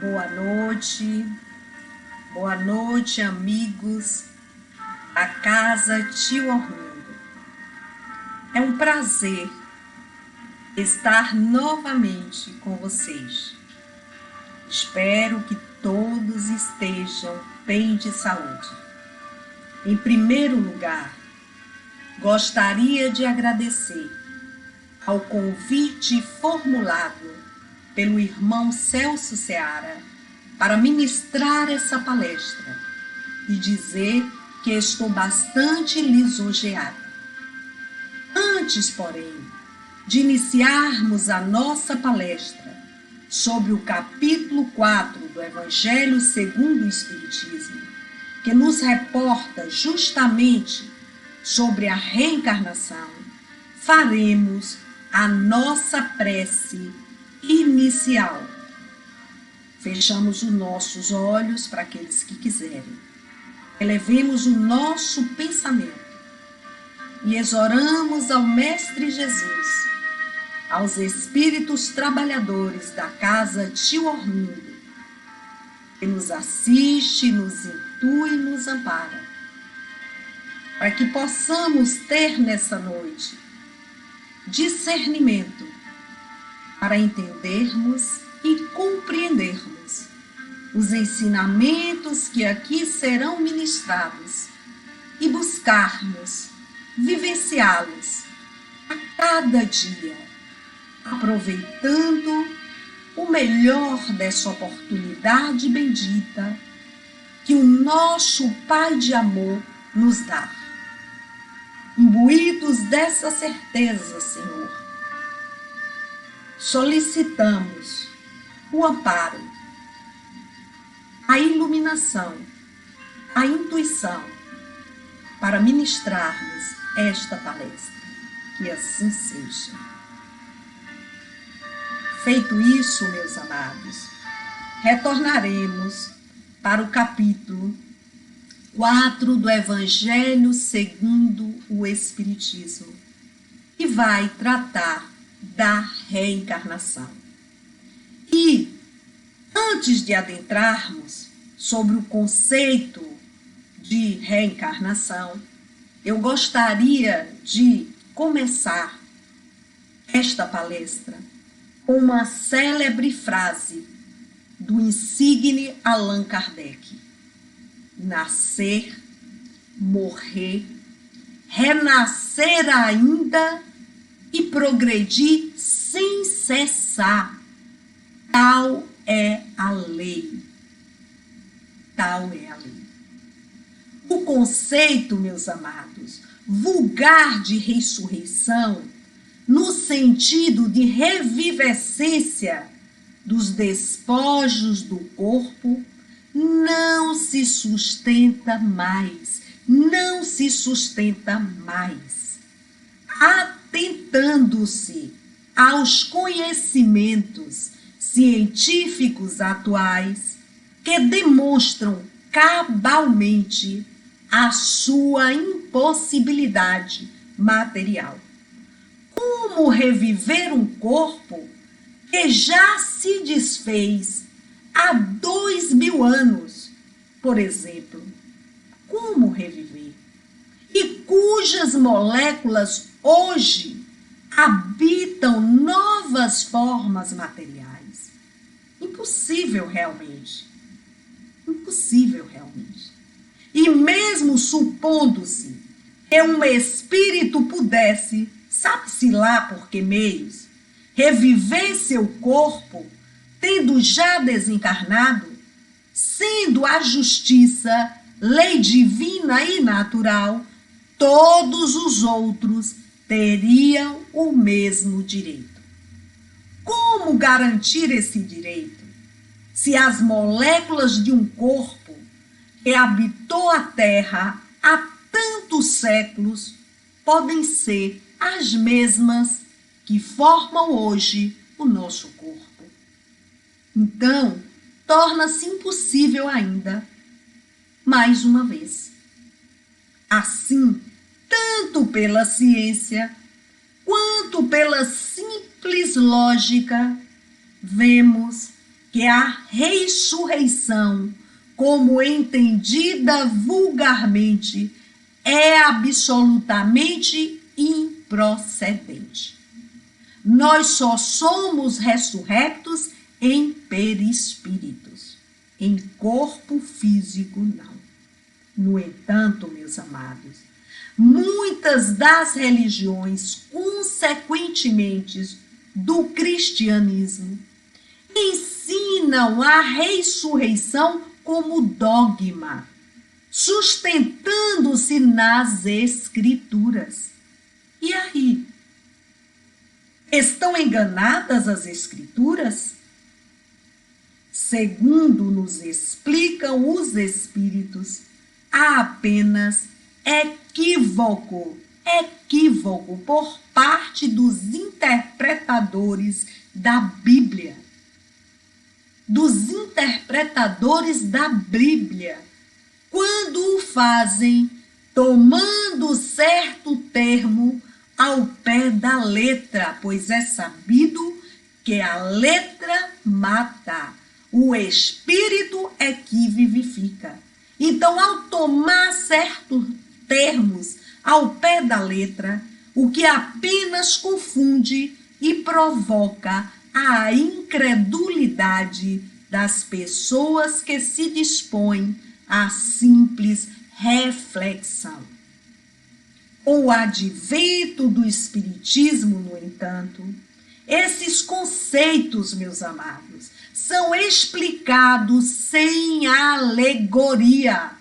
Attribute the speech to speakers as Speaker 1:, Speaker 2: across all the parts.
Speaker 1: Boa noite, amigos da Casa Tio Ormindo. É um prazer estar novamente com vocês. Espero que todos estejam bem de saúde. Em primeiro lugar, gostaria de agradecer ao convite formulado pelo irmão Celso Seara para ministrar essa palestra e dizer que estou bastante lisonjeada. Antes, porém, de iniciarmos a nossa palestra sobre o capítulo 4 do Evangelho segundo o Espiritismo, que nos reporta justamente sobre a reencarnação, faremos a nossa prece inicial. Fechamos os nossos olhos para aqueles que quiserem. Elevemos o nosso pensamento e exoramos ao Mestre Jesus, aos espíritos trabalhadores da Casa Tio Ormindo, que nos assiste, nos intui e nos ampara, para que possamos ter nessa noite discernimento para entendermos e compreendermos os ensinamentos que aqui serão ministrados e buscarmos vivenciá-los a cada dia, aproveitando o melhor dessa oportunidade bendita que o nosso Pai de amor nos dá. Imbuídos dessa certeza, Senhor, solicitamos o amparo, a iluminação, a intuição para ministrarmos esta palestra. Que assim seja. Feito isso, meus amados, retornaremos para o capítulo 4 do Evangelho segundo o Espiritismo, que vai tratar da reencarnação. E, antes de adentrarmos sobre o conceito de reencarnação, eu gostaria de começar esta palestra com uma célebre frase do insigne Allan Kardec: nascer, morrer, renascer ainda e progredir sem cessar. Tal é a lei. Tal é a lei. O conceito, meus amados, vulgar de ressurreição, no sentido de revivescência dos despojos do corpo, não se sustenta mais. Não se sustenta mais. Atentando-se aos conhecimentos científicos atuais que demonstram cabalmente a sua impossibilidade material. Como reviver um corpo que já se desfez há 2000 anos, por exemplo? Como reviver? E cujas moléculas hoje habitam novas formas materiais. Impossível realmente. Impossível realmente. E mesmo supondo-se que um espírito pudesse, sabe-se lá por que meios, reviver seu corpo, tendo já desencarnado, sendo a justiça, lei divina e natural, todos os outros teriam o mesmo direito. Como garantir esse direito se as moléculas de um corpo que habitou a Terra há tantos séculos podem ser as mesmas que formam hoje o nosso corpo? Então, torna-se impossível ainda, mais uma vez. Assim, tanto pela ciência quanto pela simples lógica, vemos que a ressurreição, como entendida vulgarmente, é absolutamente improcedente. Nós só somos ressurrectos em perispíritos, em corpo físico não. No entanto, meus amados, muitas das religiões, consequentemente do cristianismo, ensinam a ressurreição como dogma, sustentando-se nas Escrituras. E aí? Estão enganadas as Escrituras? Segundo nos explicam os Espíritos, há apenas equívoco por parte dos interpretadores da Bíblia. Quando o fazem tomando certo termo ao pé da letra, pois é sabido que a letra mata, o espírito é que vivifica. Então, ao tomar certos termos ao pé da letra, o que apenas confunde e provoca a incredulidade das pessoas que se dispõem à simples reflexão. Com o advento do Espiritismo, no entanto, esses conceitos, meus amados, são explicados sem alegoria,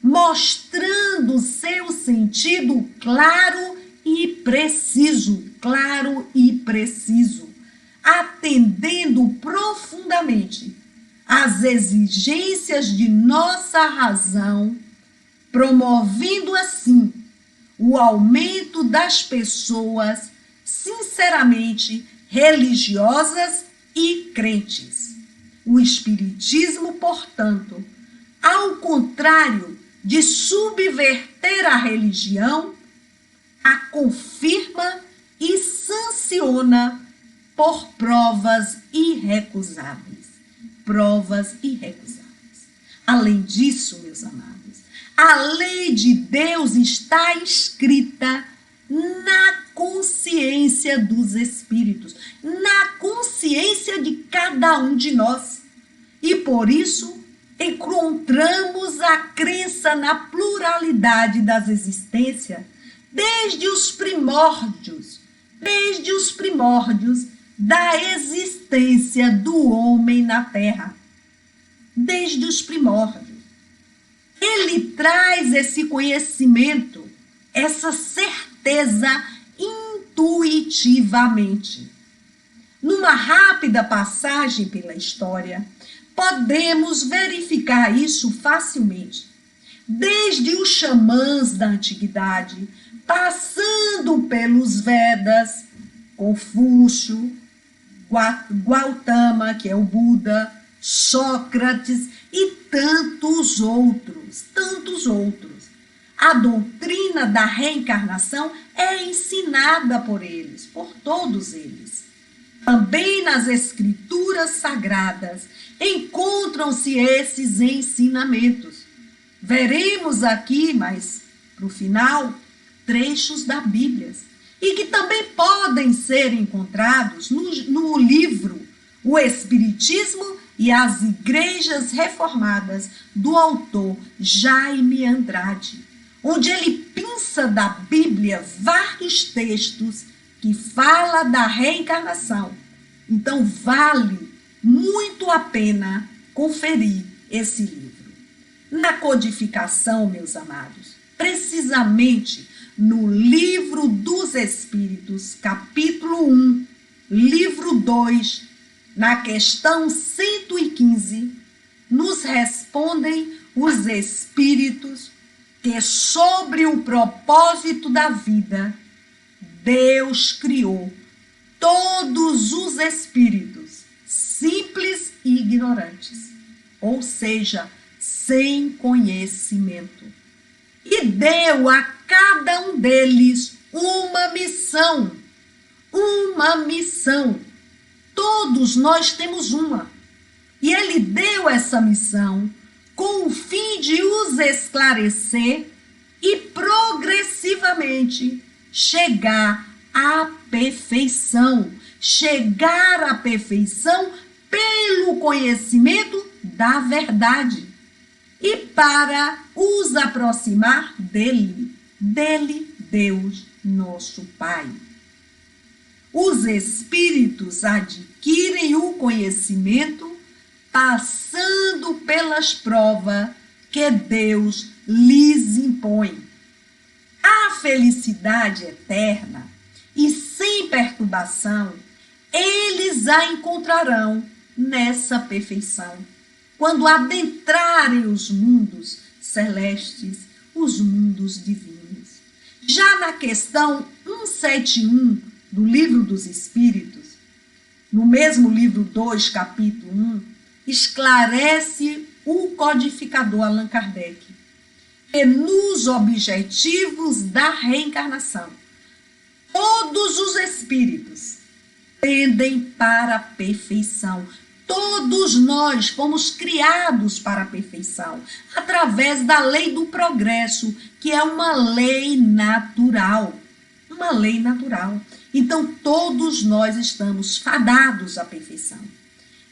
Speaker 1: mostrando seu sentido claro e preciso, atendendo profundamente às exigências de nossa razão, promovendo assim o aumento das pessoas sinceramente religiosas e crentes. O Espiritismo, portanto, ao contrário de subverter a religião, a confirma e sanciona por provas irrecusáveis. Além disso, meus amados, a lei de Deus está escrita na consciência dos espíritos, na consciência de cada um de nós. E por isso encontramos a crença na pluralidade das existências desde os primórdios da existência do homem na Terra. Desde os primórdios. Ele traz esse conhecimento, essa certeza intuitivamente. Numa rápida passagem pela história, podemos verificar isso facilmente. Desde os xamãs da antiguidade, passando pelos Vedas, Confúcio, Gautama, que é o Buda, Sócrates e tantos outros. A doutrina da reencarnação é ensinada por eles, por todos eles. Também nas escrituras sagradas encontram-se esses ensinamentos. Veremos aqui, mas para o final, trechos da Bíblia, e que também podem ser encontrados no livro O Espiritismo e as Igrejas Reformadas, do autor Jaime Andrade, onde ele pinça da Bíblia vários textos que fala da reencarnação. Então, vale muito a pena conferir esse livro. Na codificação, meus amados, precisamente no Livro dos Espíritos, capítulo 1, livro 2, na questão 115, nos respondem os Espíritos que sobre o propósito da vida, Deus criou todos os espíritos, simples e ignorantes, ou seja, sem conhecimento, e deu a cada um deles uma missão. Todos nós temos uma. essa missão com o fim de os esclarecer e progressivamente chegar à perfeição. Chegar à perfeição pelo conhecimento da verdade e para os aproximar dele, Deus, nosso Pai. Os espíritos adquirem o conhecimento passando pelas provas que Deus lhes impõe. A felicidade eterna e sem perturbação, eles a encontrarão nessa perfeição, quando adentrarem os mundos celestes, os mundos divinos. Já na questão 171 do Livro dos Espíritos, no mesmo livro 2, capítulo 1, esclarece o codificador Allan Kardec que nos objetivos da reencarnação, todos os espíritos tendem para a perfeição. Todos nós fomos criados para a perfeição, através da lei do progresso, que é uma lei natural. Uma lei natural. Então, todos nós estamos fadados à perfeição.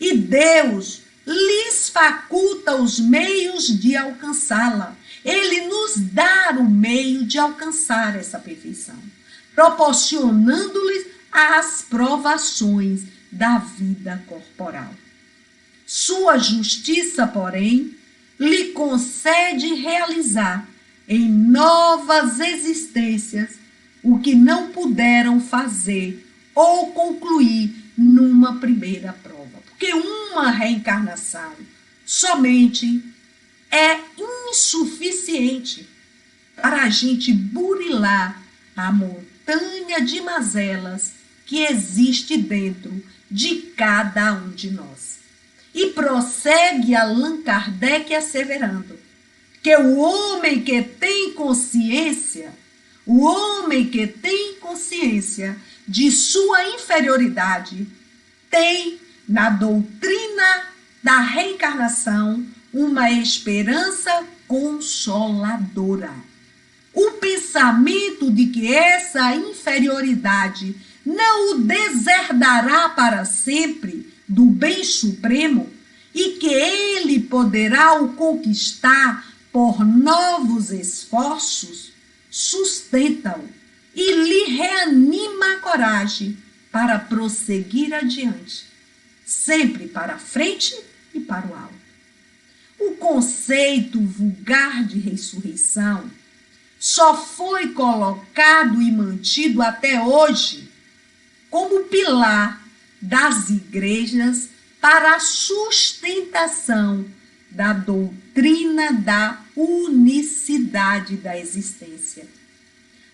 Speaker 1: E Deus lhes faculta os meios de alcançá-la. Ele nos dá o meio de alcançar essa perfeição, proporcionando-lhes as provações da vida corporal. Sua justiça, porém, lhe concede realizar em novas existências o que não puderam fazer ou concluir numa primeira prova. Porque uma reencarnação somente é insuficiente para a gente burilar a montanha de mazelas que existe dentro de cada um de nós. E prossegue Allan Kardec asseverando que o homem que tem consciência, de sua inferioridade, tem na doutrina da reencarnação uma esperança consoladora. O pensamento de que essa inferioridade não o deserdará para sempre do bem supremo e que ele poderá o conquistar por novos esforços, sustenta-o e lhe reanima a coragem para prosseguir adiante, sempre para a frente e para o alto. O conceito vulgar de ressurreição só foi colocado e mantido até hoje como pilar das igrejas para a sustentação da doutrina da unicidade da existência.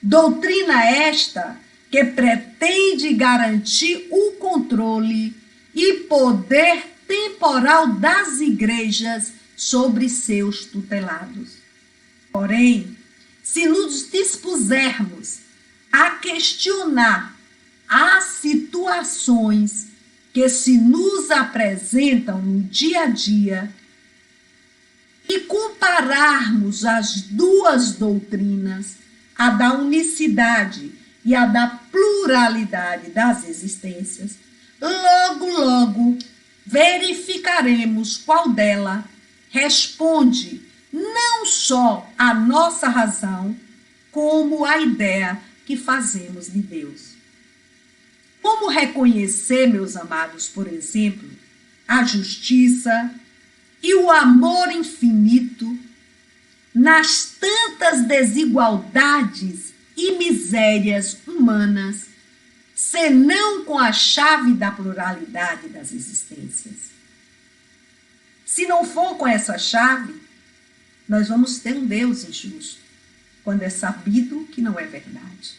Speaker 1: Doutrina esta que pretende garantir o controle e poder temporal das igrejas sobre seus tutelados. Porém, se nos dispusermos a questionar as situações que se nos apresentam no dia a dia e compararmos as duas doutrinas, a da unicidade e a da pluralidade das existências, logo verificaremos qual dela responde não só à nossa razão, como à ideia que fazemos de Deus. Como reconhecer, meus amados, por exemplo, a justiça e o amor infinito nas tantas desigualdades e misérias humanas, senão com a chave da pluralidade das existências? Se não for com essa chave, nós vamos ter um Deus injusto, quando é sabido que não é verdade.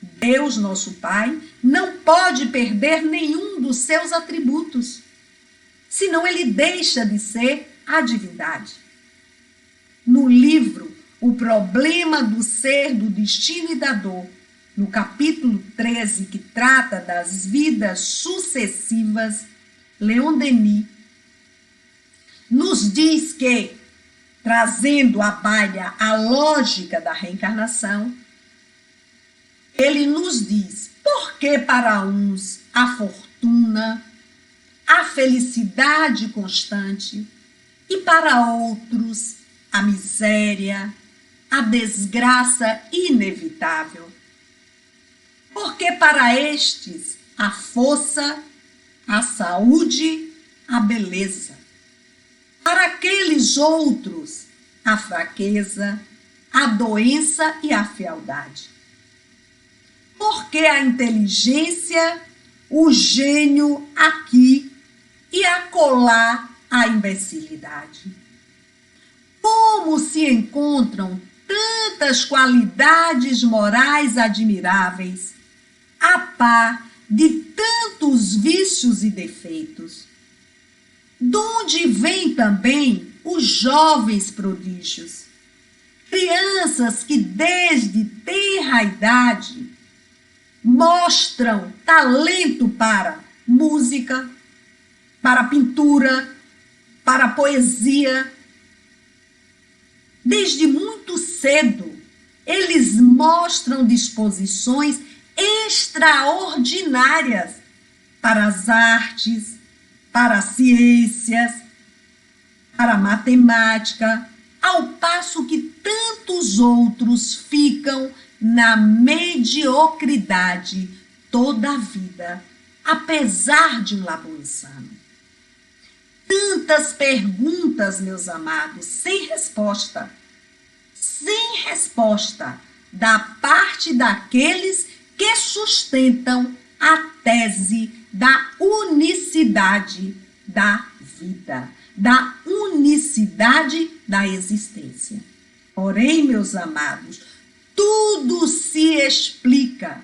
Speaker 1: Deus, nosso Pai, não pode perder nenhum dos seus atributos, senão ele deixa de ser a divindade. No livro O Problema do Ser, do Destino e da Dor, no capítulo 13, que trata das vidas sucessivas, Leon Denis nos diz que, trazendo à baila a lógica da reencarnação, ele nos diz, porque para uns a fortuna, a felicidade constante, e para outros a miséria, a desgraça inevitável. Porque para estes a força, a saúde, a beleza. Para aqueles outros a fraqueza, a doença e a fealdade. Porque a inteligência, o gênio aqui e acolá a imbecilidade. Como se encontram tantas qualidades morais admiráveis, a par de tantos vícios e defeitos. Donde vêm também os jovens prodígios, crianças que desde tenra idade mostram talento para música, para pintura, para poesia. Desde muito cedo, eles mostram disposições extraordinárias para as artes, para as ciências, para a matemática, ao passo que tantos outros ficam na mediocridade toda a vida, apesar de um labor insano. Tantas perguntas, meus amados, sem resposta da parte daqueles que sustentam a tese da unicidade da vida, da unicidade da existência. Porém, meus amados, tudo se explica,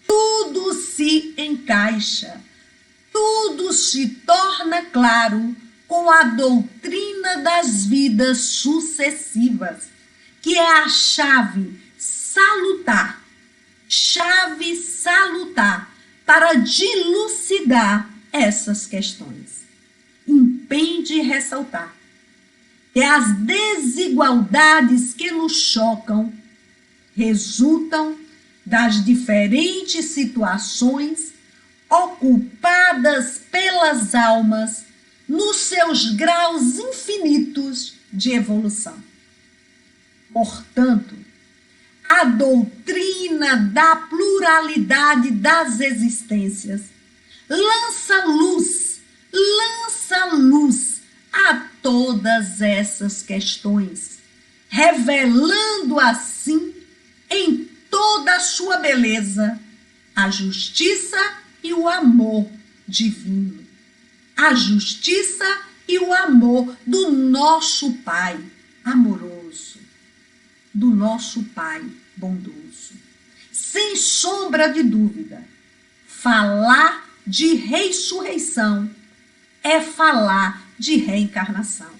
Speaker 1: tudo se encaixa, tudo se torna claro com a doutrina das vidas sucessivas, que é a chave salutar para dilucidar essas questões. Impende ressaltar que as desigualdades que nos chocam resultam das diferentes situações ocupadas pelas almas nos seus graus infinitos de evolução. Portanto, a doutrina da pluralidade das existências lança luz a todas essas questões, revelando assim em toda a sua beleza a justiça e o amor divino, a justiça e o amor do nosso Pai amoroso, do nosso Pai bondoso. Sem sombra de dúvida, falar de ressurreição é falar de reencarnação.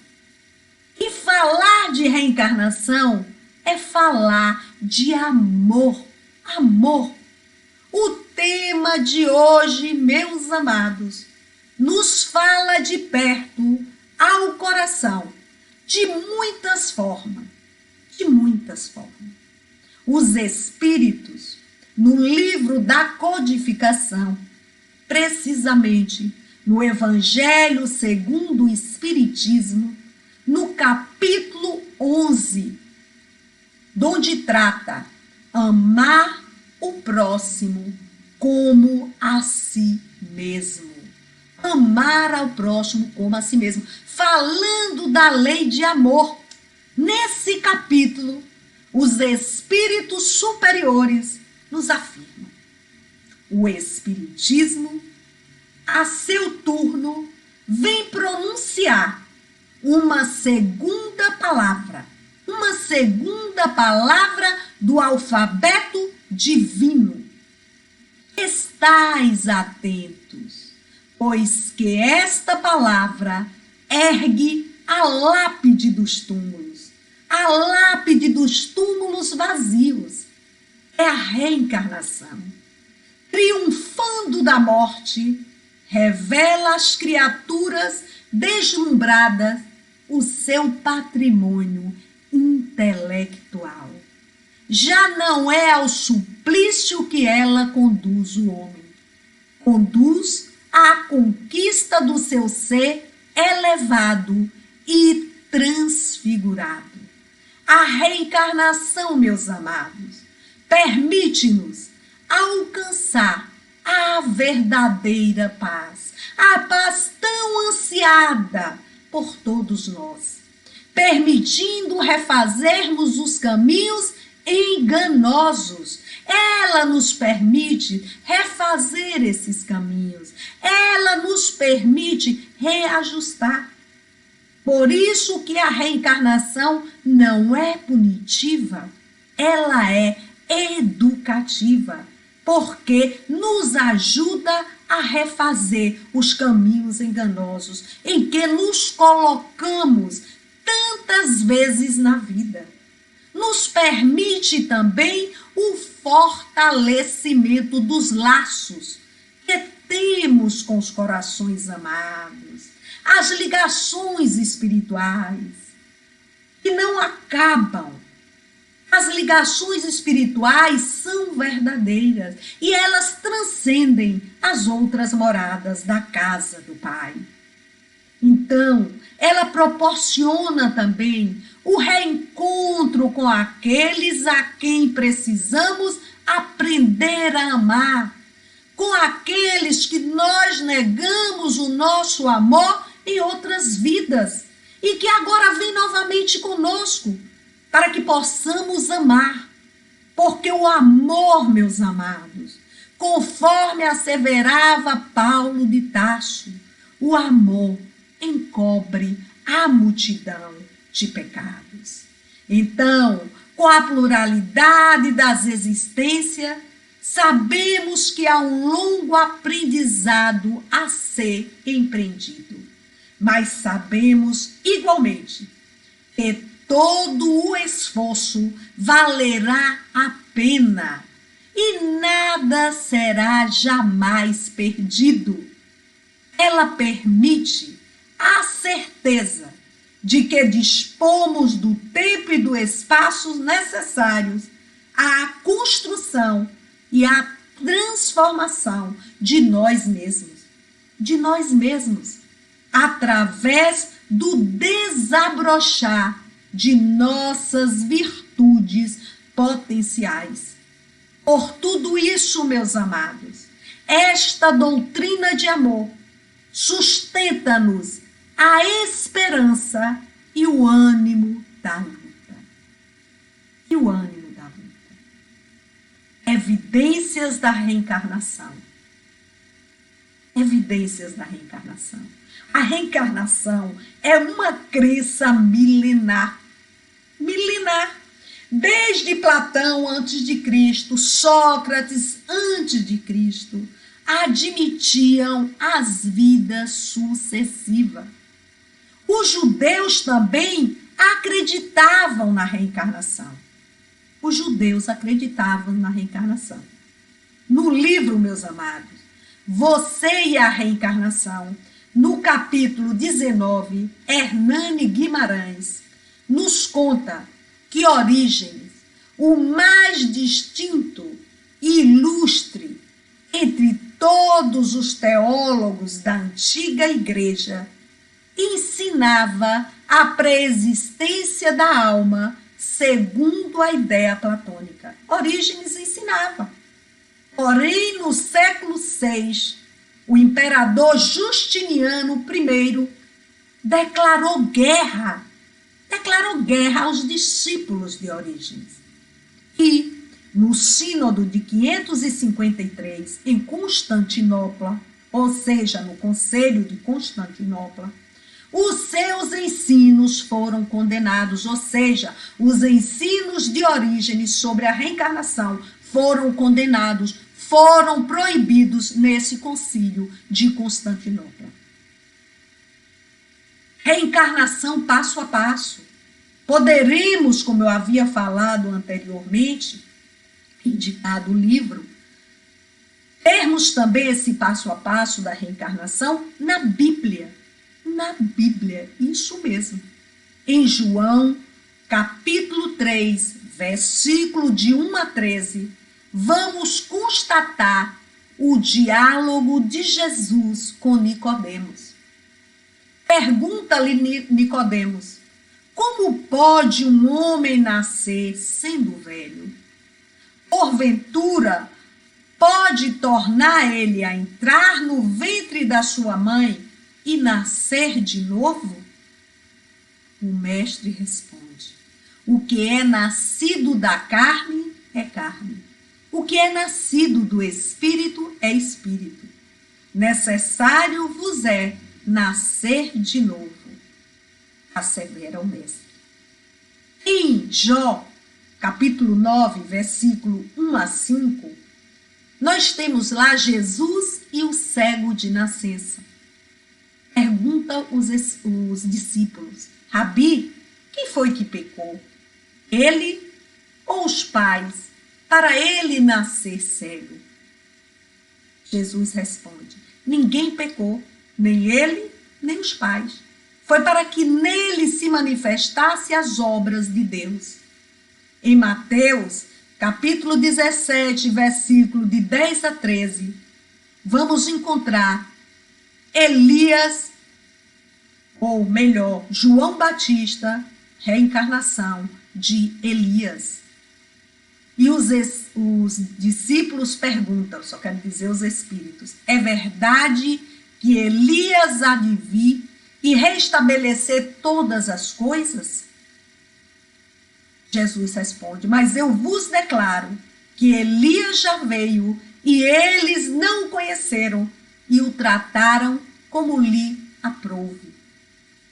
Speaker 1: E falar de reencarnação é falar de amor. Amor. O tema de hoje, meus amados, nos fala de perto ao coração, de muitas formas. Os espíritos, no livro da codificação, precisamente no Evangelho segundo o Espiritismo, no capítulo 11, onde trata amar o próximo como a si mesmo. Amar ao próximo como a si mesmo. Falando da lei de amor. Nesse capítulo, os espíritos superiores nos afirmam. O Espiritismo, a seu turno, vem pronunciar uma segunda palavra do alfabeto divino. Estais atentos, pois que esta palavra ergue a lápide dos túmulos, vazios. É a reencarnação. Triunfando da morte, revela às criaturas deslumbradas o seu patrimônio intelectual. Já não é ao suplício que ela conduz o homem. Conduz à conquista do seu ser elevado e transfigurado. A reencarnação, meus amados, permite-nos alcançar a verdadeira paz, a paz tão ansiada por todos nós, permitindo refazermos os caminhos enganosos. Ela nos permite refazer esses caminhos, ela nos permite reajustar. Por isso que a reencarnação não é punitiva, ela é educativa, porque nos ajuda a refazer os caminhos enganosos em que nos colocamos tantas vezes na vida. Nos permite também o fortalecimento dos laços que temos com os corações amados, as ligações espirituais que não acabam. As ligações espirituais são verdadeiras e elas transcendem as outras moradas da casa do Pai. Então, ela proporciona também o reencontro com aqueles a quem precisamos aprender a amar, com aqueles que nós negamos o nosso amor em outras vidas e que agora vêm novamente conosco, para que possamos amar. Porque o amor, meus amados, conforme asseverava Paulo de Tarso, o amor encobre a multidão de pecados. Então, com a pluralidade das existências, sabemos que há um longo aprendizado a ser empreendido. Mas sabemos igualmente que todo o esforço valerá a pena e nada será jamais perdido. Ela permite a certeza de que dispomos do tempo e do espaço necessários à construção e à transformação de nós mesmos, através do desabrochar de nossas virtudes potenciais. Por tudo isso, meus amados, esta doutrina de amor sustenta-nos a esperança e o ânimo da luta. E o ânimo da luta. Evidências da reencarnação. Evidências da reencarnação. A reencarnação é uma crença milenar. Desde Platão antes de Cristo, Sócrates antes de Cristo, admitiam as vidas sucessivas. Os judeus também acreditavam na reencarnação. Os judeus acreditavam na reencarnação. No livro, meus amados, Você e a Reencarnação, no capítulo 19, Hernani Guimarães nos conta que Orígenes, o mais distinto e ilustre entre todos os teólogos da antiga igreja, ensinava a preexistência da alma segundo a ideia platônica. Orígenes ensinava. Porém, no século VI, o imperador Justiniano I declarou guerra aos discípulos de Orígenes. E, no sínodo de 553, em Constantinopla, ou seja, no Conselho de Constantinopla, os seus ensinos foram condenados, ou seja, os ensinos de Orígenes sobre a reencarnação foram condenados, foram proibidos nesse concílio de Constantinopla. Reencarnação passo a passo. Poderemos, como eu havia falado anteriormente, indicado o livro, termos também esse passo a passo da reencarnação na Bíblia. Na Bíblia, isso mesmo. Em João, capítulo 3, versículo de 1 a 13, vamos constatar o diálogo de Jesus com Nicodemos. Pergunta-lhe Nicodemos: como pode um homem nascer sendo velho? Porventura, pode tornar ele a entrar no ventre da sua mãe e nascer de novo? O mestre responde: o que é nascido da carne é carne. O que é nascido do espírito é espírito. Necessário vos é nascer de novo, assevera o mestre. Em Jó, capítulo 9, versículo 1 a 5, nós temos lá Jesus e o cego de nascença. Pergunta os discípulos: Rabi, quem foi que pecou? Ele ou os pais, para ele nascer cego? Jesus responde: ninguém pecou, nem ele, nem os pais. Foi para que nele se manifestassem as obras de Deus. Em Mateus, capítulo 17, versículo de 10 a 13, vamos encontrar Elias, ou melhor, João Batista, reencarnação de Elias. E os discípulos perguntam, só quero dizer os espíritos: é verdade que Elias há de vir e restabelecer todas as coisas? Jesus responde: mas eu vos declaro que Elias já veio e eles não o conheceram e o trataram como lhe aprouve.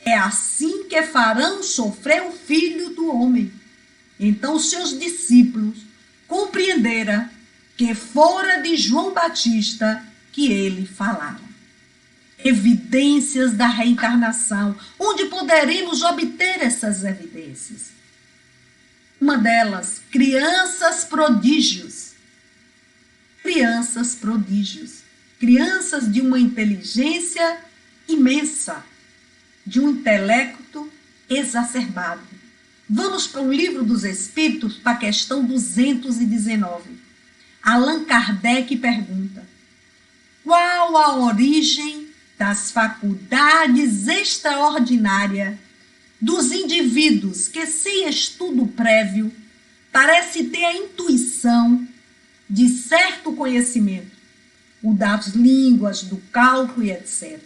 Speaker 1: É assim que farão sofrer o Filho do Homem. Então seus discípulos compreenderam que fora de João Batista que ele falara. Evidências da reencarnação. Onde poderemos obter essas evidências? Uma delas, crianças prodígios. Crianças prodígios. Crianças de uma inteligência imensa, de um intelecto exacerbado. Vamos para o Livro dos Espíritos, para a questão 219. Allan Kardec pergunta: qual a origem das faculdades extraordinárias dos indivíduos que, sem estudo prévio, parece ter a intuição de certo conhecimento, o das línguas, do cálculo e etc.?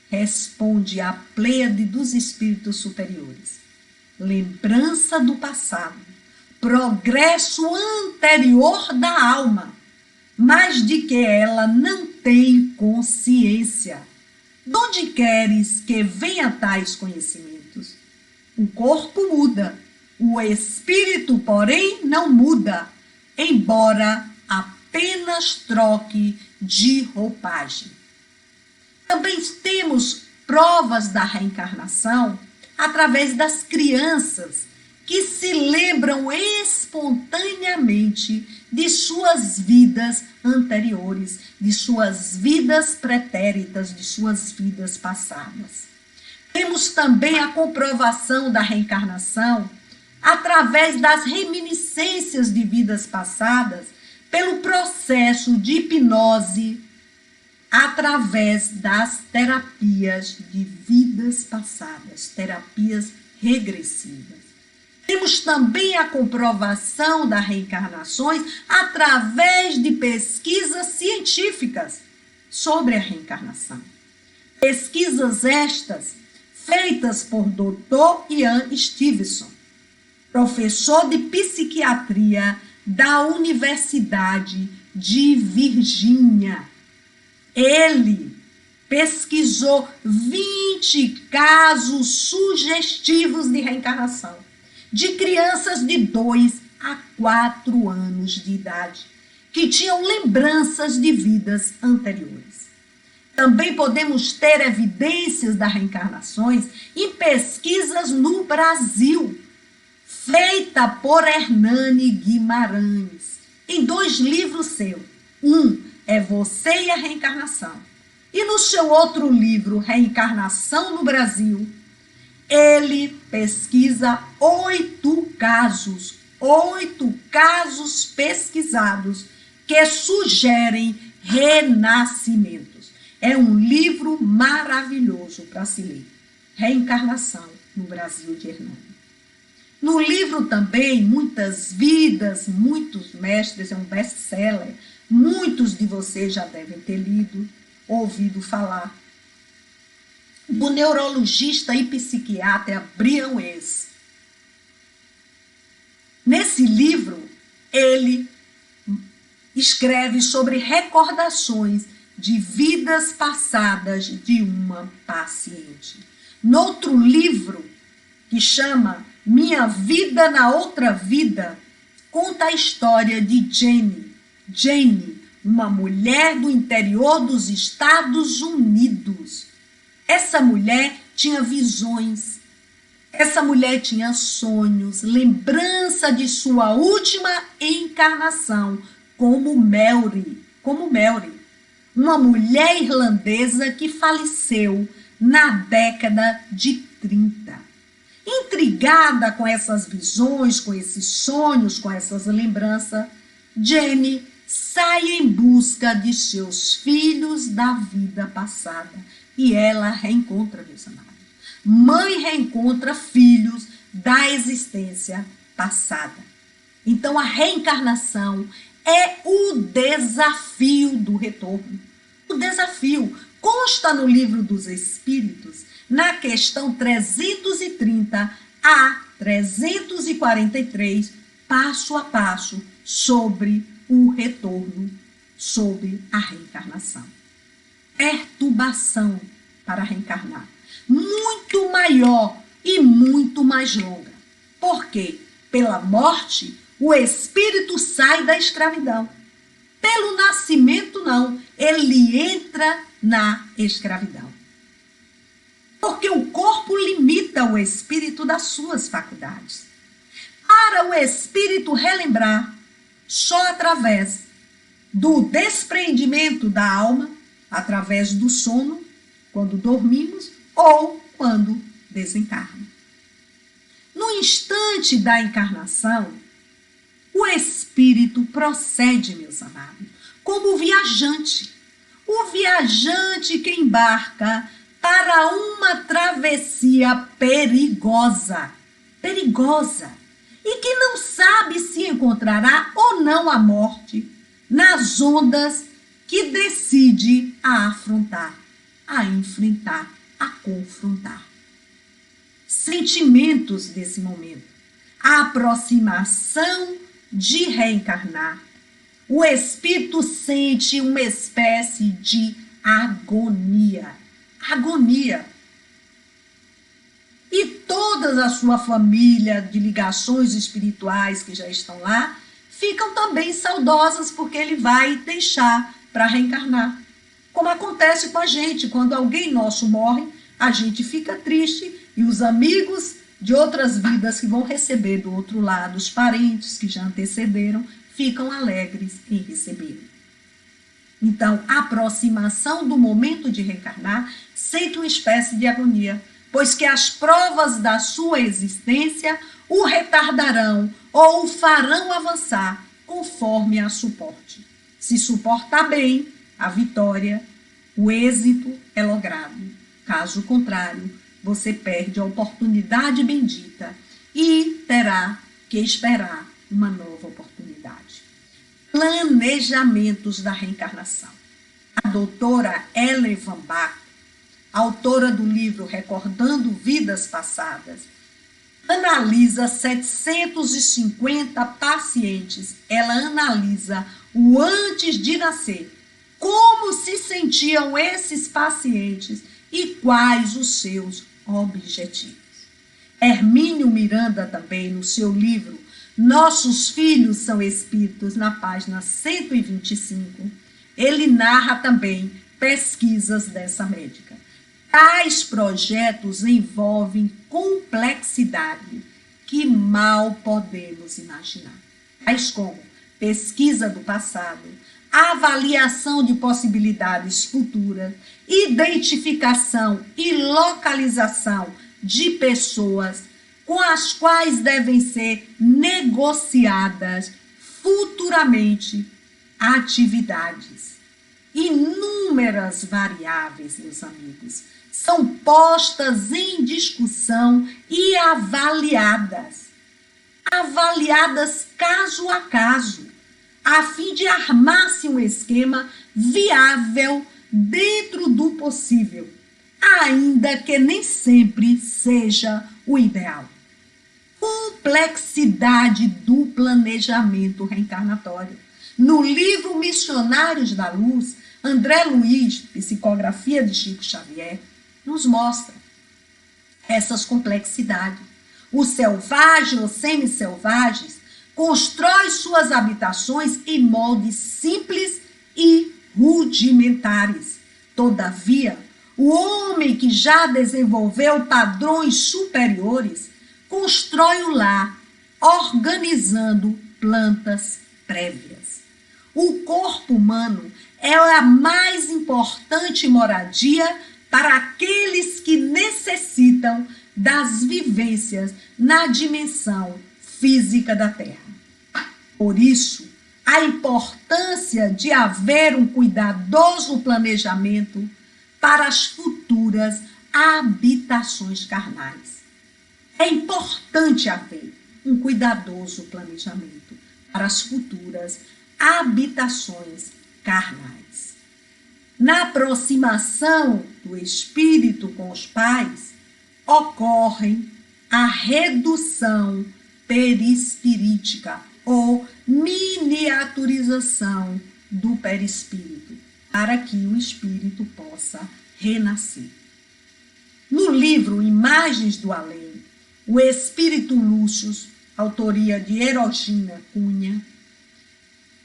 Speaker 1: Responde a pleiade dos espíritos superiores: lembrança do passado, progresso anterior da alma, mas de que ela não tem consciência. De onde queres que venha tais conhecimentos? O corpo muda, o espírito, porém, não muda, embora apenas troque de roupagem. Também temos provas da reencarnação através das crianças que se lembram espontaneamente de suas vidas anteriores, de suas vidas pretéritas, de suas vidas passadas. Temos também a comprovação da reencarnação através das reminiscências de vidas passadas, pelo processo de hipnose, através das terapias de vidas passadas, terapias regressivas. Temos também a comprovação das reencarnações através de pesquisas científicas sobre a reencarnação. Pesquisas estas feitas por Dr. Ian Stevenson, professor de psiquiatria da Universidade de Virgínia. Ele pesquisou 20 casos sugestivos de reencarnação de crianças de 2 a 4 anos de idade, que tinham lembranças de vidas anteriores. Também podemos ter evidências das reencarnações em pesquisas no Brasil, feita por Hernani Guimarães, em 2 livros seus. Um é Você e a Reencarnação. E no seu outro livro, Reencarnação no Brasil, ele pesquisa 8 casos pesquisados que sugerem renascimentos. É um livro maravilhoso para se ler. Reencarnação no Brasil, de Hernani. No livro também, Muitas Vidas, Muitos Mestres, é um best-seller. Muitos de vocês já devem ter lido, ouvido falar. Do neurologista e psiquiatra Brian Weiss. Nesse livro, ele escreve sobre recordações de vidas passadas de uma paciente. Noutro livro, que chama Minha Vida na Outra Vida, conta a história de Jane, uma mulher do interior dos Estados Unidos. Essa mulher tinha visões, essa mulher tinha sonhos, lembrança de sua última encarnação, como Mary, uma mulher irlandesa que faleceu na década de 30. Intrigada com essas visões, com esses sonhos, com essas lembranças, Jane sai em busca de seus filhos da vida passada. E ela reencontra, meus amados. Mãe reencontra filhos da existência passada. Então, a reencarnação é o desafio do retorno. O desafio consta no Livro dos Espíritos, na questão 330 a 343, passo a passo, sobre o retorno, sobre a reencarnação. Perturbação para reencarnar, muito maior e muito mais longa. Por quê? Pela morte, o espírito sai da escravidão. Pelo nascimento, não. Ele entra na escravidão. Porque o corpo limita o espírito das suas faculdades. Para o espírito relembrar, só através do despreendimento da alma, através do sono, quando dormimos, ou quando desencarna. No instante da encarnação, o espírito procede, meus amados, como viajante. O viajante que embarca para uma travessia perigosa, e que não sabe se encontrará ou não a morte nas ondas que decide a afrontar, a enfrentar, a confrontar. Sentimentos desse momento, a aproximação de reencarnar. O espírito sente uma espécie de agonia. E toda a sua família de ligações espirituais que já estão lá, ficam também saudosas porque ele vai deixar para reencarnar. Como acontece com a gente, quando alguém nosso morre, a gente fica triste e os amigos de outras vidas que vão receber do outro lado, os parentes que já antecederam, ficam alegres em receber. Então, a aproximação do momento de reencarnar sente uma espécie de agonia, pois que as provas da sua existência o retardarão ou o farão avançar conforme a suporte. Se suportar bem, a vitória, o êxito é logrado. Caso contrário, você perde a oportunidade bendita e terá que esperar uma nova oportunidade. Planejamentos da reencarnação. A doutora Ellen Van Bach, autora do livro Recordando Vidas Passadas, analisa 750 pacientes. Ela analisa o antes de nascer, como se sentiam esses pacientes e quais os seus objetivos. Hermínio Miranda também, no seu livro Nossos Filhos são Espíritos, na página 125, ele narra também pesquisas dessa médica. Tais projetos envolvem complexidade que mal podemos imaginar, tais como pesquisa do passado, avaliação de possibilidades futuras, identificação e localização de pessoas com as quais devem ser negociadas futuramente atividades. Inúmeras variáveis, meus amigos, são postas em discussão e avaliadas caso a caso, a fim de armar-se um esquema viável dentro do possível, ainda que nem sempre seja o ideal. Complexidade do planejamento reencarnatório. No livro Missionários da Luz, André Luiz, Psicografia de Chico Xavier, nos mostra essas complexidades. O selvagem ou semi-selvagens constrói suas habitações em moldes simples e rudimentares. Todavia, o homem que já desenvolveu padrões superiores constrói o lar, organizando plantas prévias. O corpo humano é a mais importante moradia para aqueles que necessitam das vivências na dimensão física da Terra. Por isso, a importância de haver um cuidadoso planejamento para as futuras habitações carnais. É importante haver um cuidadoso planejamento para as futuras habitações carnais. Na aproximação do espírito com os pais, ocorre a redução perispirítica ou miniaturização do perispírito, para que o espírito possa renascer. No livro Imagens do Além, o espírito Lúcius, autoria de Erogina Cunha,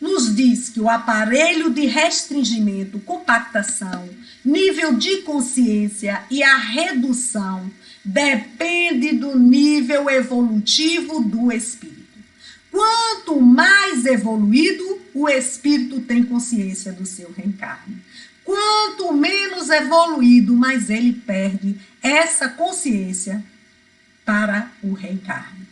Speaker 1: nos diz que o aparelho de restringimento, compactação, nível de consciência e a redução depende do nível evolutivo do espírito. Quanto mais evoluído, o espírito tem consciência do seu reencarne. Quanto menos evoluído, mais ele perde essa consciência para o reencarne.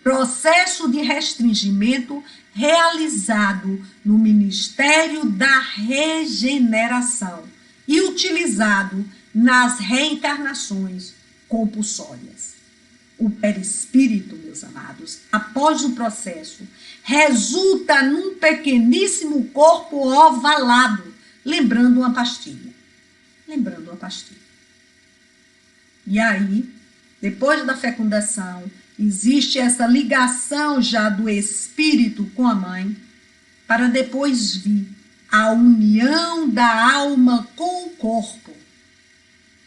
Speaker 1: Processo de restringimento realizado no Ministério da Regeneração e utilizado nas reencarnações compulsórias. O perispírito, meus amados, após o processo, resulta num pequeníssimo corpo ovalado, lembrando uma pastilha. E aí, depois da fecundação, existe essa ligação já do espírito com a mãe, para depois vir a união da alma com o corpo.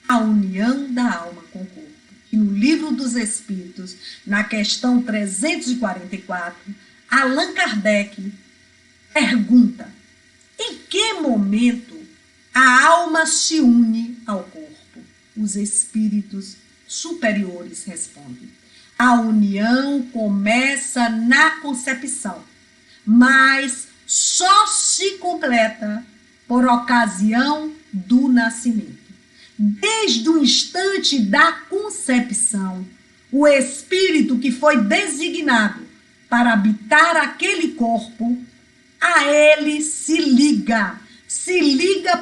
Speaker 1: A união da alma com o corpo. E no Livro dos Espíritos, na questão 344, Allan Kardec pergunta: em que momento a alma se une ao corpo? Os espíritos superiores respondem: a união começa na concepção, mas só se completa por ocasião do nascimento. Desde o instante da concepção, o espírito que foi designado para habitar aquele corpo, a ele se liga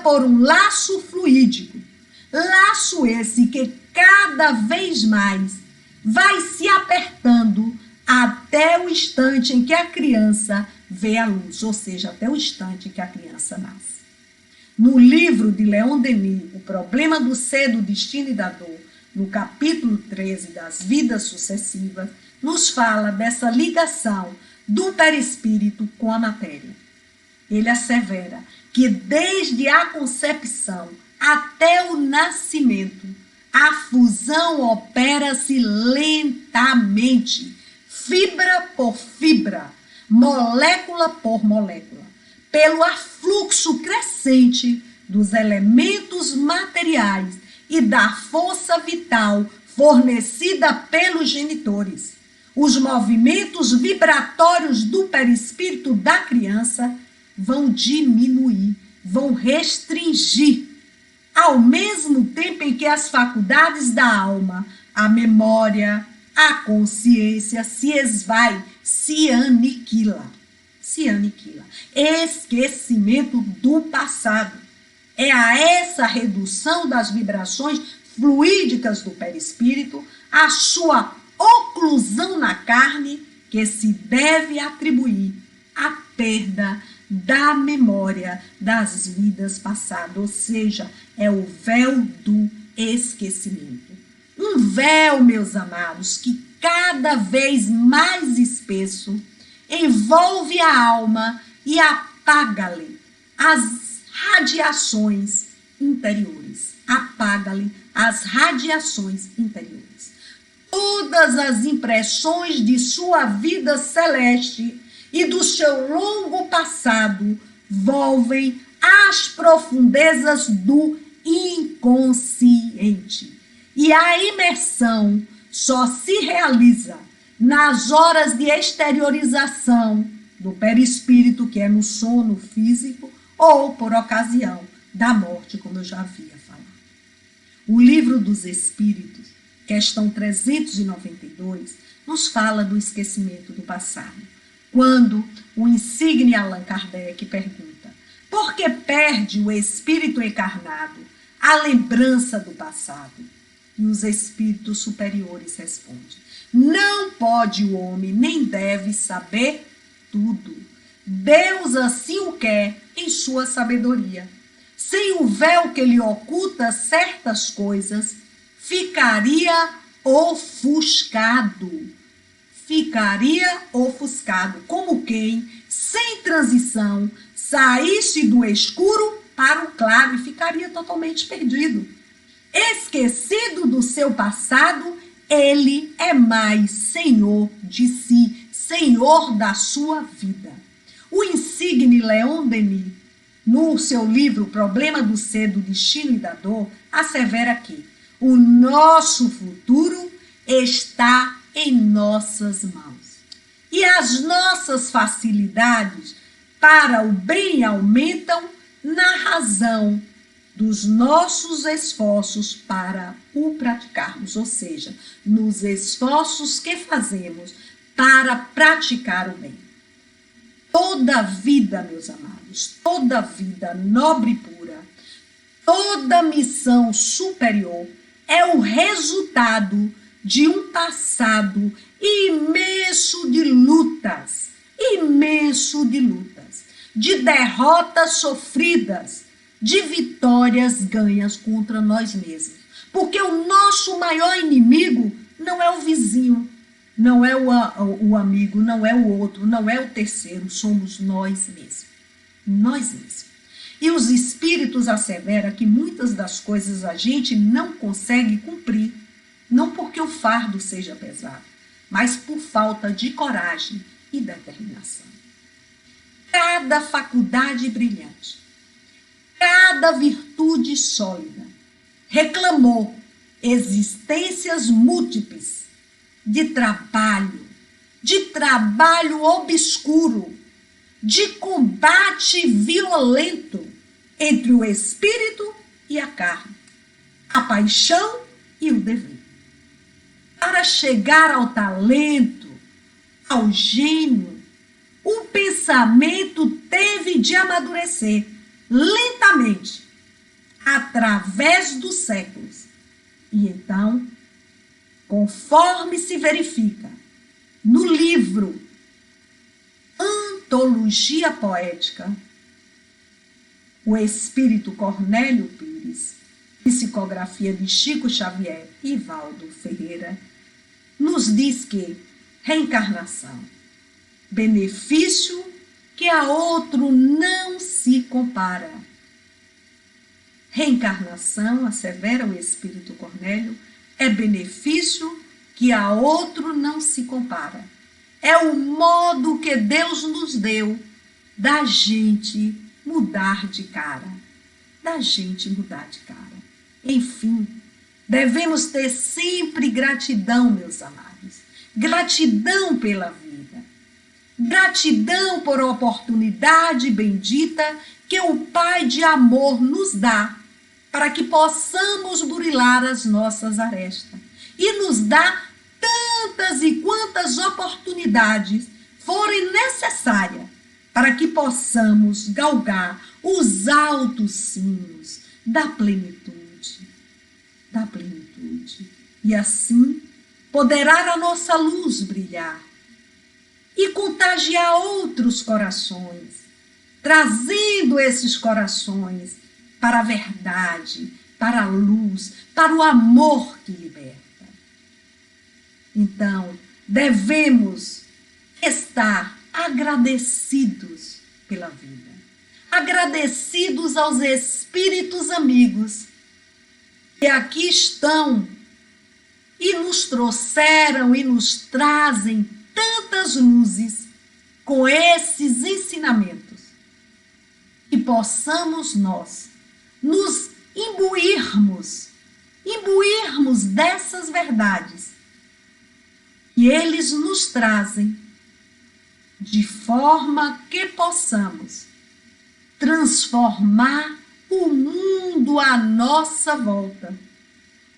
Speaker 1: por um laço fluídico. Laço esse que cada vez mais vai se apertando até o instante em que a criança vê a luz, ou seja, até o instante em que a criança nasce. No livro de Leon Denis, O Problema do Ser, do Destino e da Dor, no capítulo 13 das Vidas Sucessivas, nos fala dessa ligação do perispírito com a matéria. Ele assevera que desde a concepção até o nascimento, a fusão opera-se lentamente, fibra por fibra, molécula por molécula, pelo afluxo crescente dos elementos materiais e da força vital fornecida pelos genitores. Os movimentos vibratórios do perispírito da criança vão diminuir, vão restringir, ao mesmo tempo em que as faculdades da alma, a memória, a consciência se esvai, se aniquila. Se aniquila. Esquecimento do passado. É a essa redução das vibrações fluídicas do perispírito, a sua oclusão na carne, que se deve atribuir à perda da memória das vidas passadas, ou seja, é o véu do esquecimento. Um véu, meus amados, que cada vez mais espesso envolve a alma e apaga-lhe as radiações interiores. Apaga-lhe as radiações interiores. Todas as impressões de sua vida celeste e do seu longo passado volvem às profundezas do inconsciente. E a imersão só se realiza nas horas de exteriorização do perispírito, que é no sono físico, ou por ocasião da morte, como eu já havia falado. O Livro dos Espíritos, questão 392, nos fala do esquecimento do passado. Quando o insigne Allan Kardec pergunta: por que perde o espírito encarnado a lembrança do passado? E os espíritos superiores respondem: não pode o homem, nem deve saber tudo. Deus assim o quer em sua sabedoria. Sem o véu que lhe oculta certas coisas, ficaria ofuscado. Ficaria ofuscado, como quem, sem transição, saísse do escuro para o claro e ficaria totalmente perdido. Esquecido do seu passado, ele é mais senhor de si, senhor da sua vida. O insigne Leon Denis, no seu livro Problema do Ser, do Destino e da Dor, assevera que o nosso futuro está em nossas mãos. E as nossas facilidades para o bem aumentam na razão dos nossos esforços para o praticarmos, ou seja, nos esforços que fazemos para praticar o bem. Toda vida, meus amados, toda vida nobre e pura, toda missão superior é o resultado de um passado imenso de lutas, de derrotas sofridas, de vitórias ganhas contra nós mesmos. Porque o nosso maior inimigo não é o vizinho, não é o amigo, não é o outro, não é o terceiro, somos nós mesmos. Nós mesmos. E os espíritos asseveram que muitas das coisas a gente não consegue cumprir, não porque o fardo seja pesado, mas por falta de coragem e determinação. Cada faculdade brilhante, cada virtude sólida reclamou existências múltiplas de trabalho obscuro, de combate violento entre o espírito e a carne, a paixão e o dever. Para chegar ao talento, ao gênio, o pensamento teve de amadurecer lentamente, através dos séculos. E então, conforme se verifica no livro Antologia Poética, o espírito Cornélio Pires, psicografia de Chico Xavier e Valdo Ferreira, nos diz que reencarnação, benefício que a outro não se compara. Reencarnação, assevera o espírito Cornélio, é benefício que a outro não se compara. É o modo que Deus nos deu da gente mudar de cara. Da gente mudar de cara. Enfim, devemos ter sempre gratidão, meus amados. Gratidão pela vida. Gratidão por a oportunidade bendita que o Pai de amor nos dá para que possamos burilar as nossas arestas. E nos dá tantas e quantas oportunidades forem necessárias para que possamos galgar os altos cimos da plenitude. Da plenitude. E assim poderá a nossa luz brilhar e contagiar outros corações, trazendo esses corações para a verdade, para a luz, para o amor que liberta. Então, devemos estar agradecidos pela vida, agradecidos aos espíritos amigos que aqui estão e nos trouxeram e nos trazem tantas luzes com esses ensinamentos, que possamos nós nos imbuirmos dessas verdades que eles nos trazem, de forma que possamos transformar o mundo à nossa volta,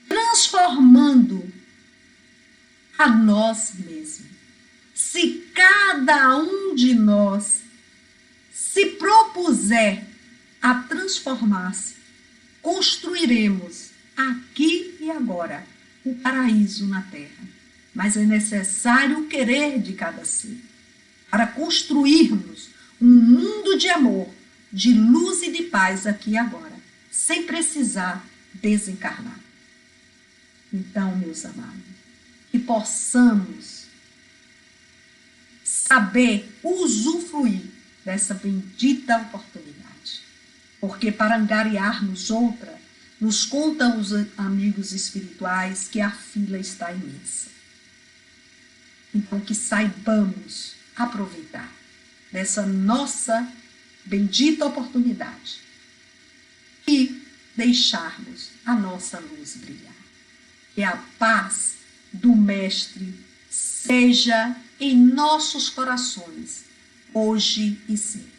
Speaker 1: transformando a nós mesmos. Se cada um de nós se propuser a transformar-se, construiremos aqui e agora o paraíso na terra. Mas é necessário o querer de cada ser para construirmos um mundo de amor, de luz e de paz aqui e agora, sem precisar desencarnar. Então, meus amados, que possamos saber usufruir dessa bendita oportunidade. Porque para angariarmos outra, nos contam os amigos espirituais que a fila está imensa. Então, que saibamos aproveitar dessa nossa bendita oportunidade e deixarmos a nossa luz brilhar. Que a paz do Mestre seja em nossos corações, hoje e sempre.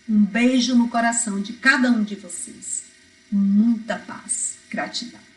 Speaker 1: Um beijo no coração de cada um de vocês. Muita paz. Gratidão.